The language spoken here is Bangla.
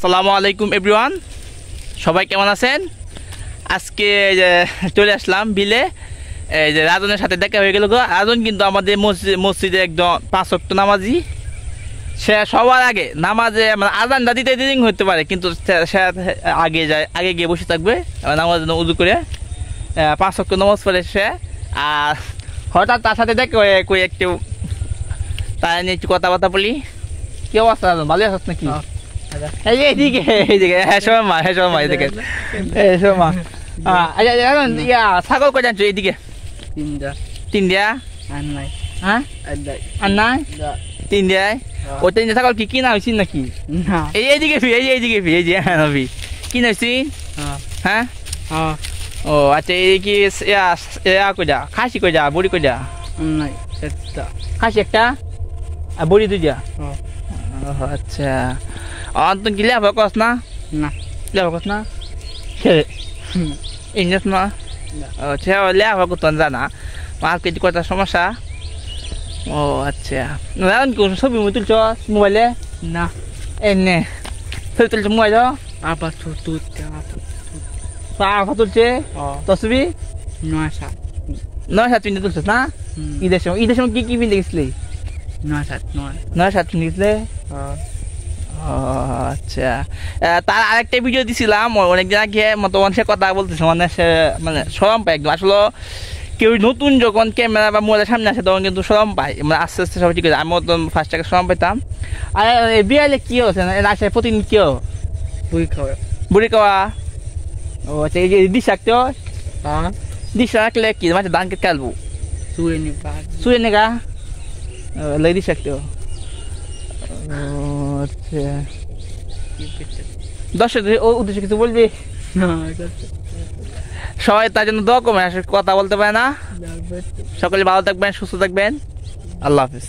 আসসালামু আলাইকুম এভরিওয়ান, সবাই কেমন আছেন? আজকে চলে আসলাম বিলে। এই যে রাজনের সাথে দেখা হয়ে গেল। রাজন কিন্তু আমাদের মসজিদে একদম 5 ওয়াক্ত নামাজি। সে সবার আগে নামাজে মানে আজানটা দিতে দেরি হতে পারে, কিন্তু সে আগে যায়, আগে গিয়ে বসে থাকবে নামাজ উজু করে 5 ওয়াক্ত নামাজ পড়ে সে। আর হঠাৎ তার সাথে দেখা হয়ে একটু তাই নিয়ে একটু কথাবার্তা বলি। কি অবস্থা রাজন, ভালো আছিস নাকি? এইদিকে ছাগল কয় জানছো? এইদিকে তিনটা। হ্যাঁ তিনটায় ও তিনটা ছাগল কি কিনা হয়েছি নাকি? এইদিকে কিনা হয়েছি? হ্যাঁ ও আচ্ছা। এই কি কইরা খাসি কইরা বুড়ি কইরা? খাসি একটা আর বুড়ি দুইটা। আচ্ছা তুই কি লেখা করস না? লেখা করস না ইংলিশ না? আচ্ছা লেখা করতো জানা মার্কেট কত সমস্যা। ও আচ্ছা কোন ছবি তুলছ মোবাইলে? না এনে ছবি তুলছ মোবাইল? আবার তুলছে তোর ছবি? 9-7 পিনতে তুলছিস না? ঈদের সময় কি পিনতে গেছিলি? 9-7 পিনতে গেছিলে। আচ্ছা তার আরেকটা ভিডিও দিছিলাম অনেকদিন আগে মতো সে কথা বলতেছে, মানে সে মানে শরম পায় একদম। আসলে কেউ নতুন যখন ক্যামেরা বা মোবাইলের সামনে আসে তখন কিন্তু শরম পায়, মানে আস্তে আস্তে সবাই ঠিক আছে। আমিও তো ফার্স্ট টাকে শরম পাইতাম। আর বিয়ালে কি হচ্ছে আসে প্রতিদিন কেউ বুড়ি খাওয়া? ও আচ্ছা এই যে দিস রাখতে দিস রাখলে কি মানে ধান কেটে কাটবো শুয়ে নেগা দিস রাখতে? আচ্ছা দর্শকদের উদ্দেশ্যে কিছু বলবি? সবাই তার জন্য দোয়া করবেন, কথা বলতে পারে না। সকলে ভালো থাকবেন, সুস্থ থাকবেন। আল্লাহ হাফিজ।